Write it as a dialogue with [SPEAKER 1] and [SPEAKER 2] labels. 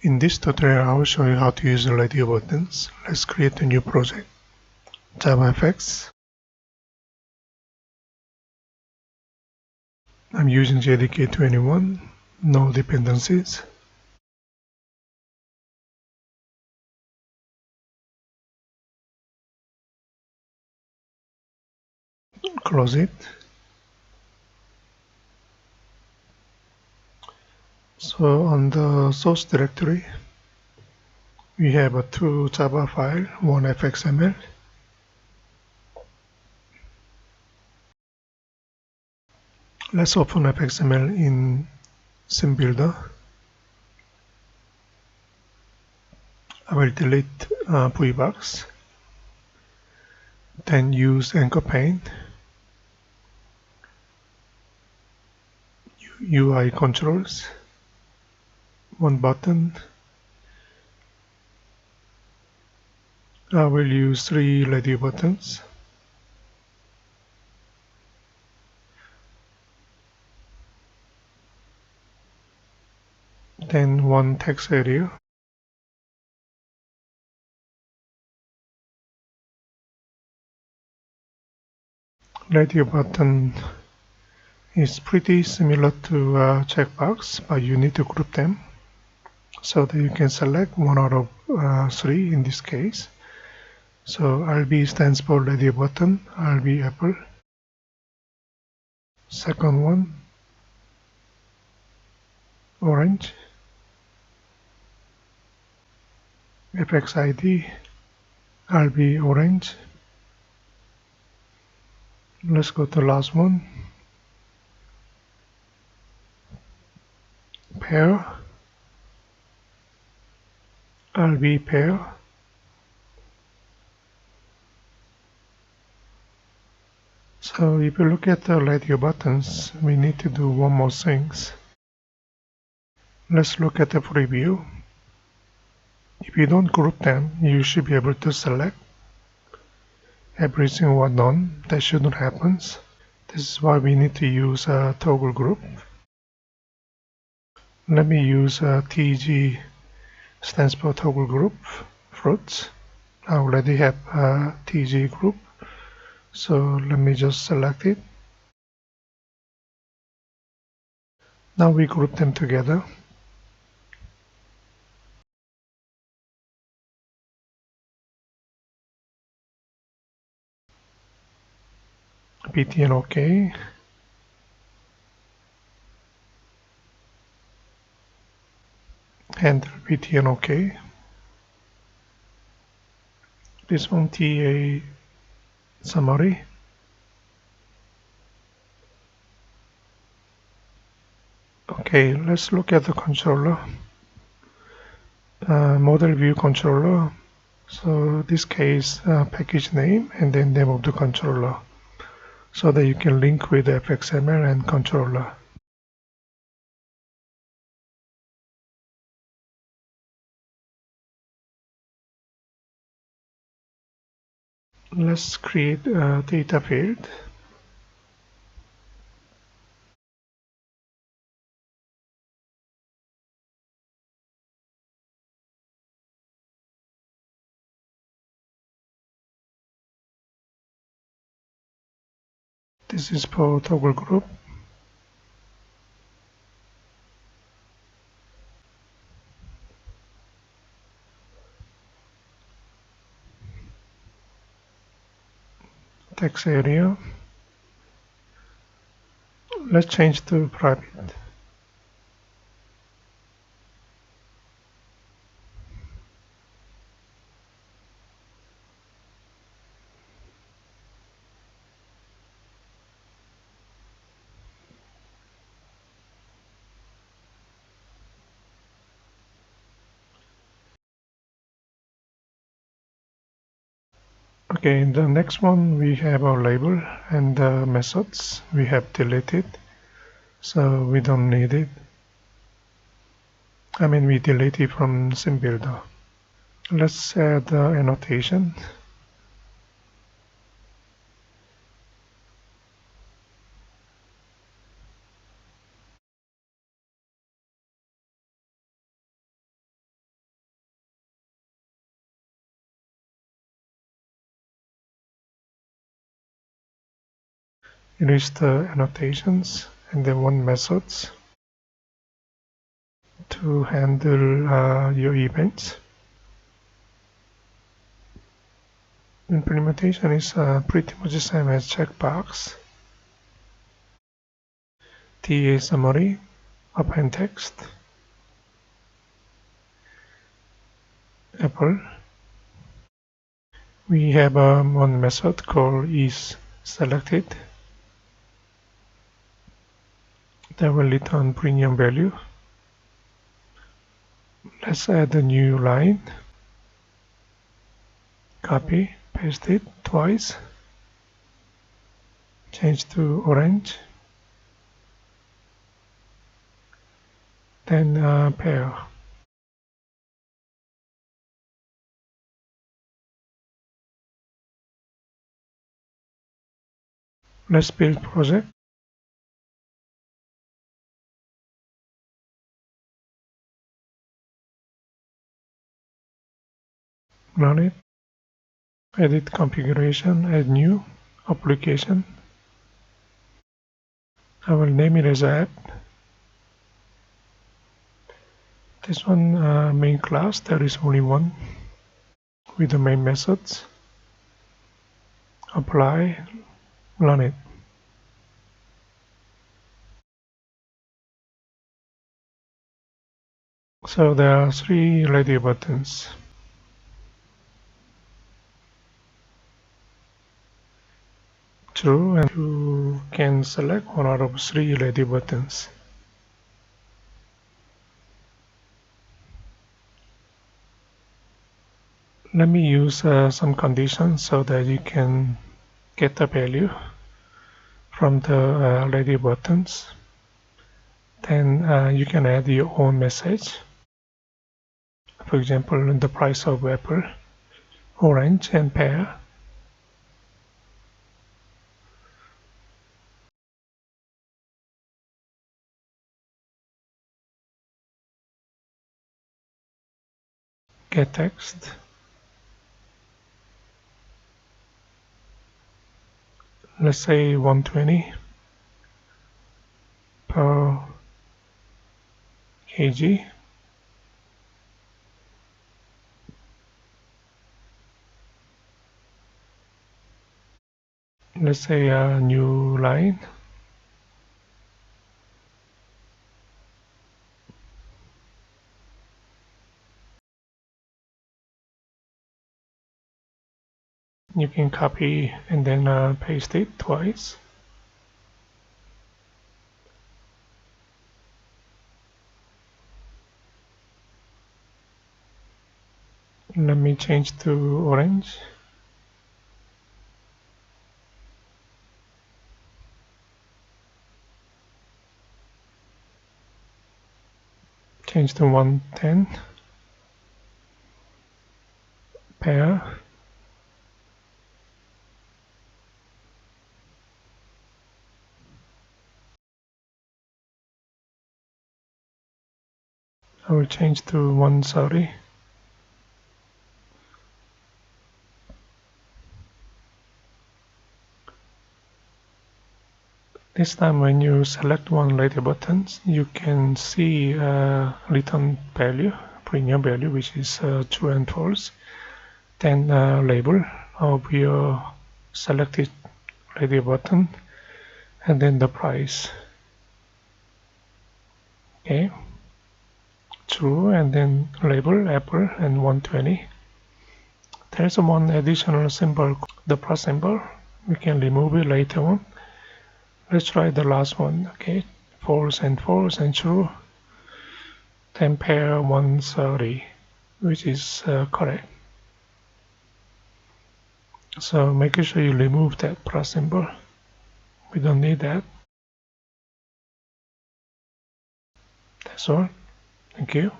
[SPEAKER 1] In this tutorial, I will show you how to use the radio buttons. Let's create a new project. JavaFX. I'm using JDK 21, no dependencies. Close it. So on the source directory, we have two Java file, one fxml. Let's open fxml in SimBuilder. I will delete VBox. Then use anchor pane, UI controls, one button. I will use 3 radio buttons. Then one text area. Radio button is pretty similar to checkbox, but you need to group them so that you can select one out of 3 in this case. So RB stands for radio button, rbApple. Second one, orange. FX ID, rbOrange. Let's go to the last one. Pair, rbPear. So if you look at the radio buttons, we need to do one more thing. Let's look at the preview. If you don't group them, you should be able to select every single one none. That shouldn't happen. This is why we need to use ToggleGroup. Let me use TG stands for ToggleGroup fruits. I already have TG group, so let me just select it. Now we group them together. btn OK. Handle btn OK. This one TA summary. Okay, let's look at the controller. Model view controller. So this case package name and then name of the controller, so that you can link with fxml and controller. Let's create a data field. This is for ToggleGroup. Text area. Let's change to private. Okay, in the next one we have our label and the methods we have deleted, so we don't need it. We delete it from SimBuilder. Let's add annotation. erase the annotations, and then one methods to handle your events. Implementation is pretty much the same as checkbox. TA summary, append text, Apple. We have one method called isSelected that will return premium value. Let's add a new line. Copy, paste it twice. Change to orange. Then pair. Let's build project. Run it. Edit configuration, add new application. I will name it as app. This one main class, there is only one with the main methods. Apply, run it. So there are 3 radio buttons. True, and you can select one out of 3 radio buttons. Let me use some conditions so that you can get the value from the radio buttons. Then you can add your own message. For example, the price of apple, orange, and pear. Get text. Let's say 120 per kg. Let's say a new line. You can copy and then paste it twice. Let me change to orange. Change to 110. Pear. I will change to 130. This time when you select one radio button, you can see return value, premium value, which is true and false. Then label of your selected radio button, and then the price. Okay, true, and then label apple and 120. There's one additional symbol, the plus symbol. We can remove it later on. Let's try the last one. Okay, false and true. Then pair 130, which is correct. So make sure you remove that plus symbol. We don't need that. That's all. Thank you.